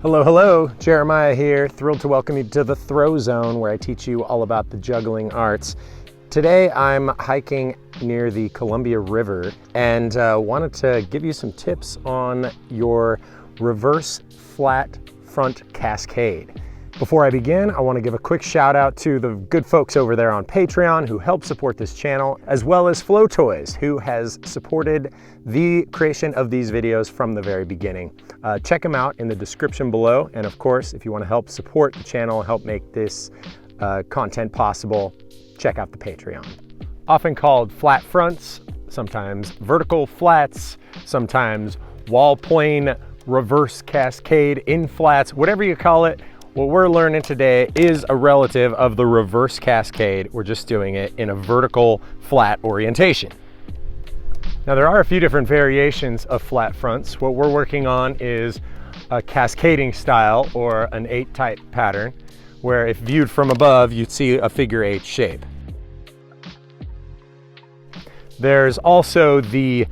Hello, hello, Jeremiah here. Thrilled to welcome you to the Throw Zone, where I teach you all about the juggling arts. Today I'm hiking near the Columbia River and wanted to give you some tips on your reverse flat front cascade. Before I begin, I want to give a quick shout out to the good folks over there on Patreon who help support this channel, as well as Flow Toys, who has supported the creation of these videos from the very beginning. Check them out in the description below. And of course, if you want to help support the channel, help make this content possible, check out the Patreon. Often called flat fronts, sometimes vertical flats, sometimes wall plane reverse cascade in flats, whatever you call it. What we're learning today is a relative of the reverse cascade. We're just doing it in a vertical flat orientation. Now there are a few different variations of flat fronts. What we're working on is a cascading style, or an 8 type pattern, where if viewed from above, you'd see a figure 8 shape. There's also the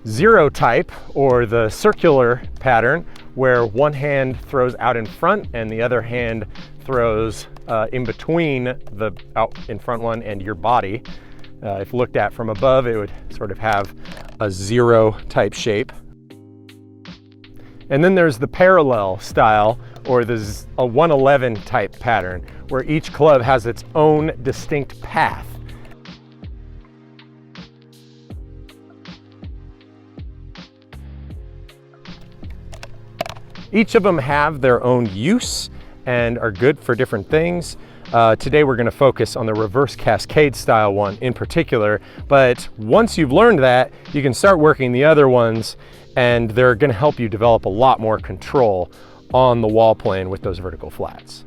0 type, or the circular pattern, where one hand throws out in front and the other hand throws in between the out in front one and your body. If looked at from above, it would sort of have a 0 type shape. And then there's the parallel style, or a 111 type pattern, where each club has its own distinct path. Each of them have their own use and are good for different things. Today we're going to focus on the reverse cascade style one in particular, but once you've learned that, you can start working the other ones, and they're going to help you develop a lot more control on the wall plane with those vertical flats.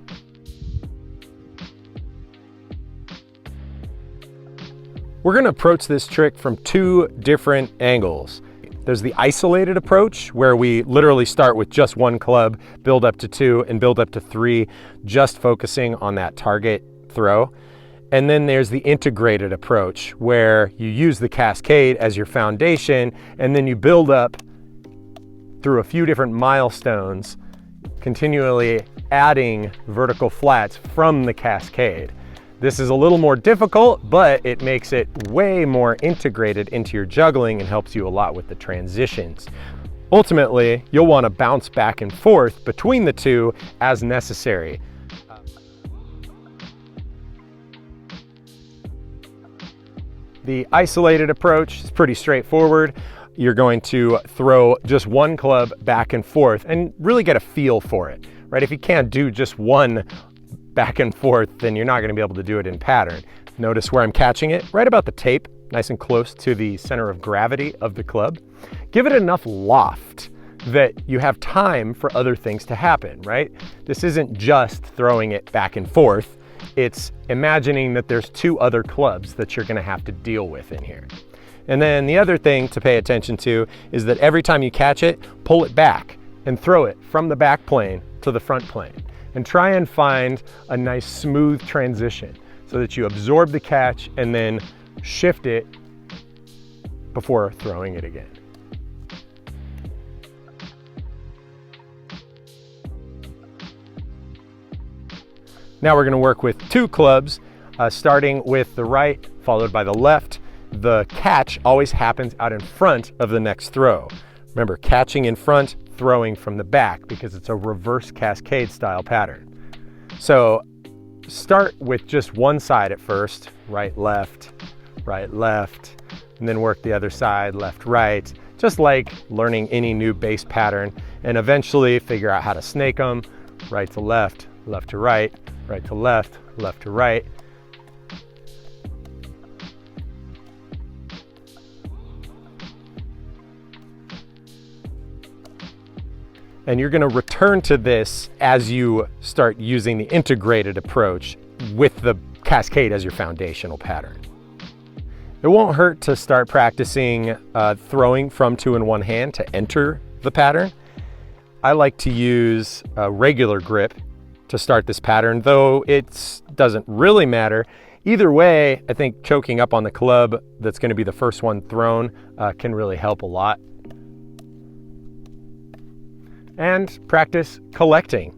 We're going to approach this trick from 2 different angles. There's the isolated approach, where we literally start with just 1 club, build up to 2, and build up to 3, just focusing on that target throw. And then there's the integrated approach, where you use the cascade as your foundation, and then you build up through a few different milestones, continually adding vertical flats from the cascade. This is a little more difficult, but it makes it way more integrated into your juggling and helps you a lot with the transitions. Ultimately, you'll want to bounce back and forth between the 2 as necessary. The isolated approach is pretty straightforward. You're going to throw just 1 club back and forth and really get a feel for it, right? If you can't do just 1 back and forth, then you're not going to be able to do it in pattern. Notice where I'm catching it, right about the tape, nice and close to the center of gravity of the club. Give it enough loft that you have time for other things to happen, right? This isn't just throwing it back and forth. It's imagining that there's 2 other clubs that you're going to have to deal with in here. And then the other thing to pay attention to is that every time you catch it, pull it back and throw it from the back plane to the front plane. And try and find a nice smooth transition so that you absorb the catch and then shift it before throwing it again. Now we're going to work with 2 clubs, starting with the right followed by the left. The catch always happens out in front of the next throw. Remember, catching in front, throwing from the back, because it's a reverse cascade style pattern. So start with just 1 side at first, right, left, and then work the other side, left, right, just like learning any new bass pattern, and eventually figure out how to snake them, right to left to right to left to right. And you're going to return to this as you start using the integrated approach with the cascade as your foundational pattern. It won't hurt to start practicing throwing from 2 in 1 hand to enter the pattern. I like to use a regular grip to start this pattern, though it doesn't really matter. Either way, I think choking up on the club that's going to be the first one thrown can really help a lot. and practice collecting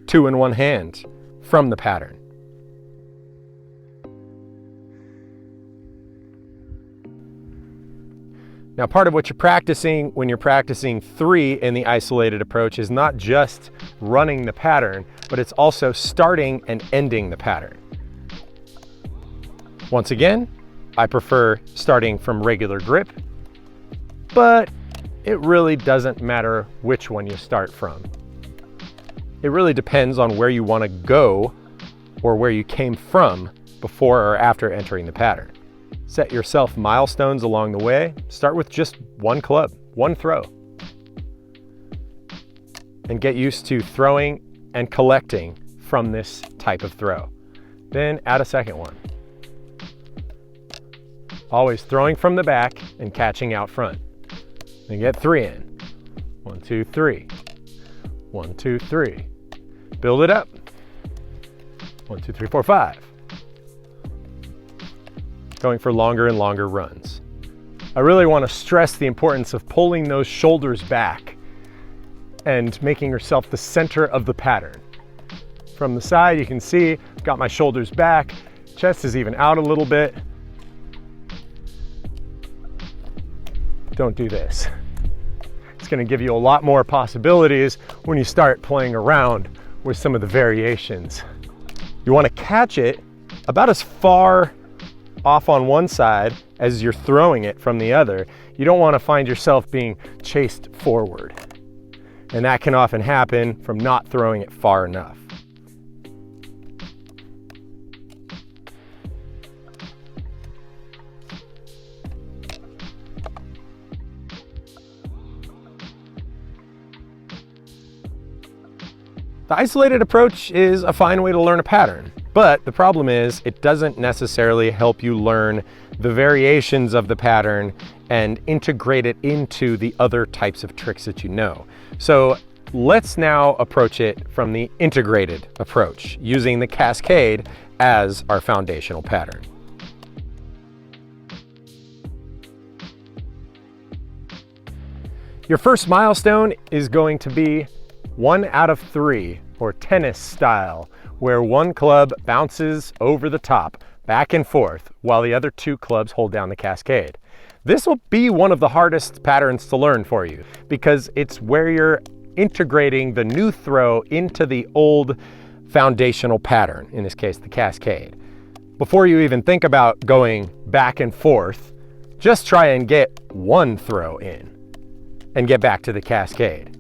2 in one hand from the pattern. Now, part of what you're practicing when you're practicing 3 in the isolated approach is not just running the pattern, but it's also starting and ending the pattern. Once again, I prefer starting from regular grip, but it really doesn't matter which one you start from. It really depends on where you want to go or where you came from before or after entering the pattern. Set yourself milestones along the way. Start with just 1 club, 1 throw. And get used to throwing and collecting from this type of throw. Then add a second one. Always throwing from the back and catching out front. Then get 3 in. 1, 2, 3. 1, 2, 3. Build it up. 1, 2, 3, 4, 5. Going for longer and longer runs. I really want to stress the importance of pulling those shoulders back and making yourself the center of the pattern. From the side, you can see I've got my shoulders back, chest is even out a little bit. Don't do this. It's going to give you a lot more possibilities when you start playing around with some of the variations. You want to catch it about as far off on one side as you're throwing it from the other. You don't want to find yourself being chased forward. And that can often happen from not throwing it far enough. The isolated approach is a fine way to learn a pattern, but the problem is it doesn't necessarily help you learn the variations of the pattern and integrate it into the other types of tricks that you know. So let's now approach it from the integrated approach, using the Cascade as our foundational pattern. Your first milestone is going to be 1 out of 3, or tennis style, where 1 club bounces over the top, back and forth, while the other 2 clubs hold down the Cascade. This will be one of the hardest patterns to learn for you, because it's where you're integrating the new throw into the old foundational pattern, in this case, the Cascade. Before you even think about going back and forth, just try and get 1 throw in and get back to the Cascade.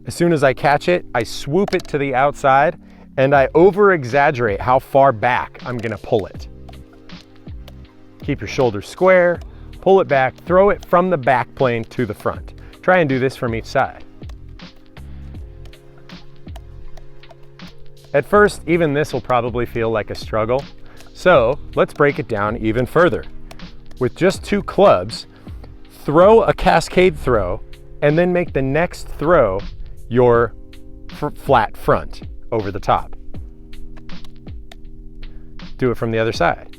As soon as I catch it, I swoop it to the outside and I over-exaggerate how far back I'm gonna pull it. Keep your shoulders square, pull it back, throw it from the back plane to the front. Try and do this from each side. At first, even this will probably feel like a struggle. So let's break it down even further. With just 2 clubs, throw a Cascade throw and then make the next throw your flat front over the top. Do it from the other side.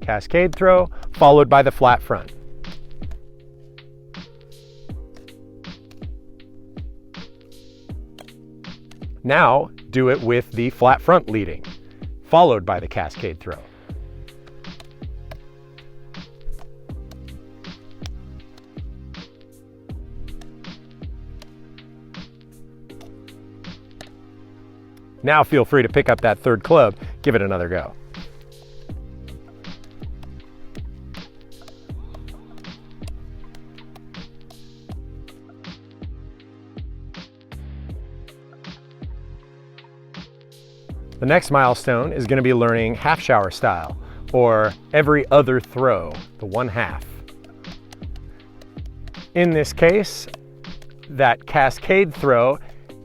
Cascade throw followed by the flat front. Now do it with the flat front leading, followed by the Cascade throw. Now feel free to pick up that 3rd club, give it another go. The next milestone is going to be learning half shower style, or every other throw, the 1/2. In this case, that Cascade throw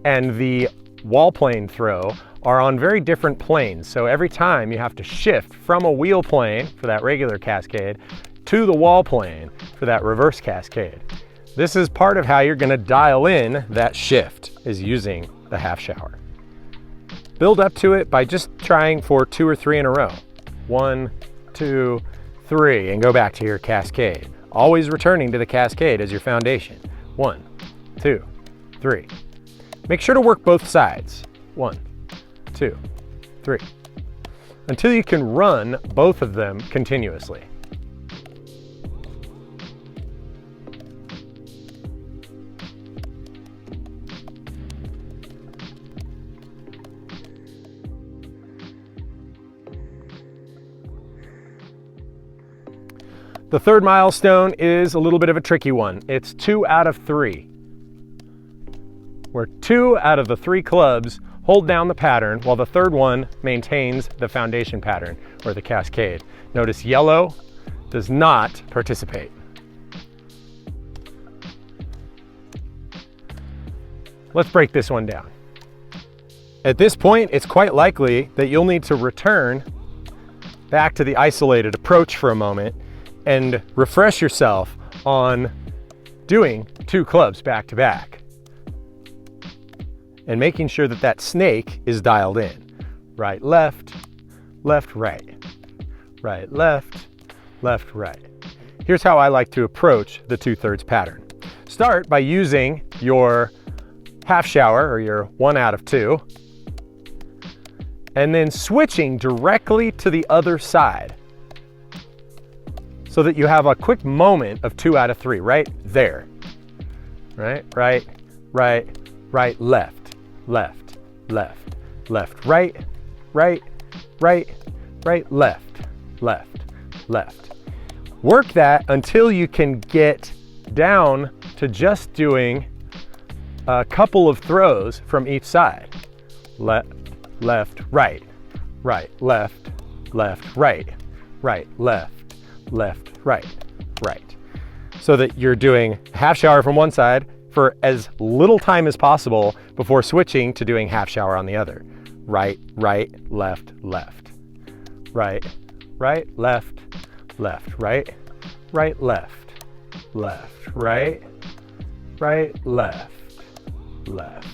and the wall plane throw are on very different planes. So every time you have to shift from a wheel plane for that regular Cascade to the wall plane for that reverse Cascade. This is part of how you're going to dial in that shift, is using the half shower. Build up to it by just trying for 2 or 3 in a row. 1, 2, 3, and go back to your Cascade. Always returning to the Cascade as your foundation. 1, 2, 3. Make sure to work both sides. 1, 2, 3. Until you can run both of them continuously. The third milestone is a little bit of a tricky one. It's 2 out of 3, where 2 out of the 3 clubs hold down the pattern while the third one maintains the foundation pattern, or the cascade. Notice yellow does not participate. Let's break this one down. At this point, it's quite likely that you'll need to return back to the isolated approach for a moment and refresh yourself on doing 2 clubs back to back and making sure that that snake is dialed in. Right, left, left, right, right, left, left, right. Here's how I like to approach the 2/3 pattern. Start by using your half shower, or your 1 out of 2, and then switching directly to the other side, so that you have a quick moment of 2 out of 3 right there. Right, right, right, right, left, left, left, left, right, right, right, right, left, left, left. Work that until you can get down to just doing a couple of throws from each side. Left, left, right, right, left, left, right, right, left, left, right, right. So that you're doing half shower from one side for as little time as possible before switching to doing half shower on the other. Right, right, left, left. Right, right, left, left, right, right, left, left, right, right, left, left.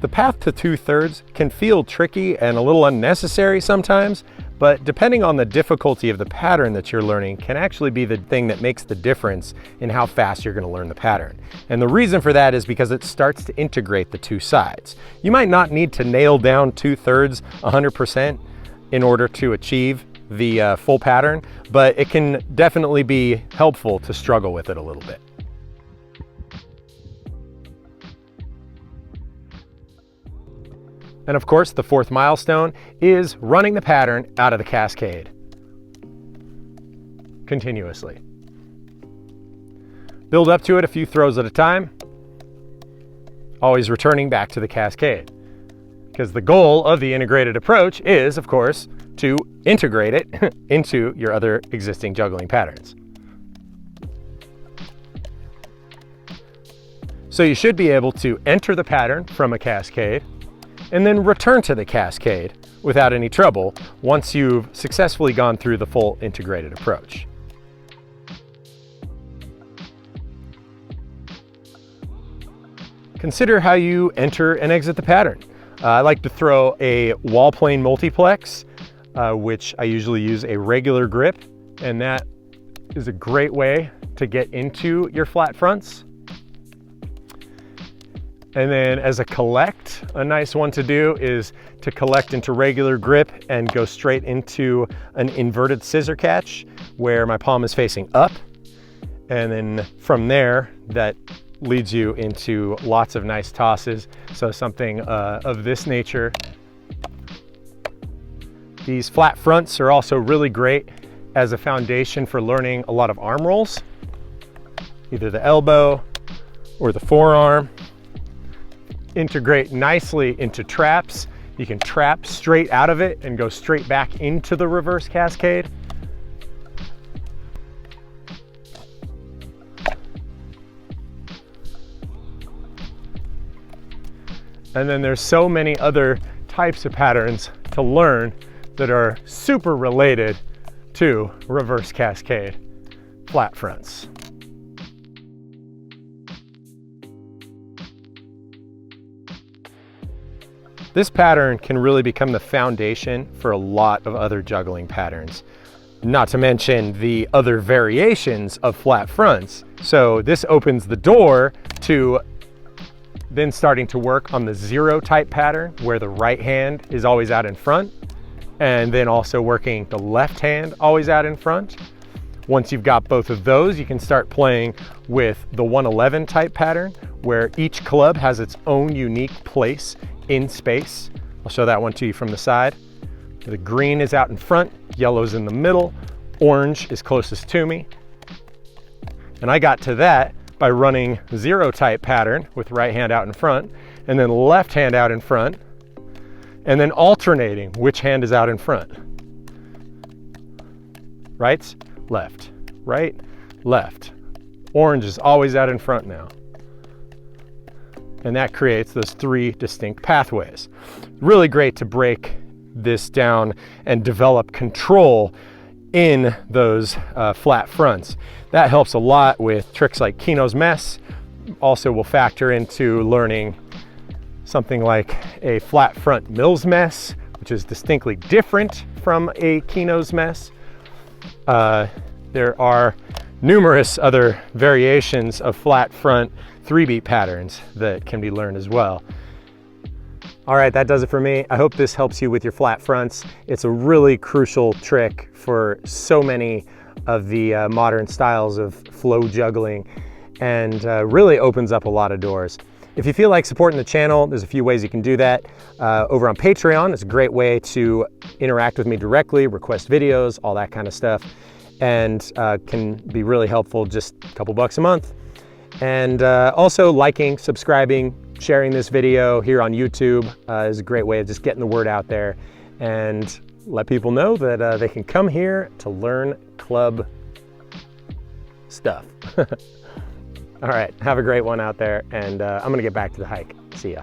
The path to 2/3 can feel tricky and a little unnecessary sometimes, but depending on the difficulty of the pattern that you're learning can actually be the thing that makes the difference in how fast you're going to learn the pattern. And the reason for that is because it starts to integrate the 2 sides. You might not need to nail down 2/3 100% in order to achieve the full pattern, but it can definitely be helpful to struggle with it a little bit. And of course, the 4th milestone is running the pattern out of the cascade continuously. Build up to it a few throws at a time, always returning back to the cascade. Because the goal of the integrated approach is, of course, to integrate it into your other existing juggling patterns. So you should be able to enter the pattern from a cascade and then return to the cascade without any trouble once you've successfully gone through the full integrated approach. Consider how you enter and exit the pattern. I like to throw a wall plane multiplex, which I usually use a regular grip, and that is a great way to get into your flat fronts. And then as a collect, a nice one to do is to collect into regular grip and go straight into an inverted scissor catch where my palm is facing up. And then from there, that leads you into lots of nice tosses. So something of this nature. These flat fronts are also really great as a foundation for learning a lot of arm rolls, either the elbow or the forearm. Integrate nicely into traps. You can trap straight out of it and go straight back into the reverse cascade. And then there's so many other types of patterns to learn that are super related to reverse cascade flat fronts. This pattern can really become the foundation for a lot of other juggling patterns. not to mention the other variations of flat fronts. So this opens the door to then starting to work on the 0 type pattern, where the right hand is always out in front, and then also working the left hand always out in front. Once you've got both of those, you can start playing with the 111 type pattern, where each club has its own unique place in space. I'll show that one to you from the side. The green is out in front, yellow's in the middle, orange is closest to me. And I got to that by running 0 type pattern with right hand out in front, and then left hand out in front, and then alternating which hand is out in front. Right, left, right, left. Orange is always out in front now. And that creates those 3 distinct pathways. Really great to break this down and develop control in those flat fronts. That helps a lot with tricks like Kino's mess. Also will factor into learning something like a flat front Mills mess, which is distinctly different from a Kino's mess. There are numerous other variations of flat front 3-beat patterns that can be learned as well. All right, that does it for me. I hope this helps you with your flat fronts. It's a really crucial trick for so many of the modern styles of flow juggling, and really opens up a lot of doors. If you feel like supporting the channel, there's a few ways you can do that. Over on Patreon, it's a great way to interact with me directly, request videos, all that kind of stuff, and can be really helpful, just a couple bucks a month. And also liking, subscribing, sharing this video here on YouTube is a great way of just getting the word out there and let people know that they can come here to learn club stuff. All right, have a great one out there, and I'm gonna get back to the hike. See ya.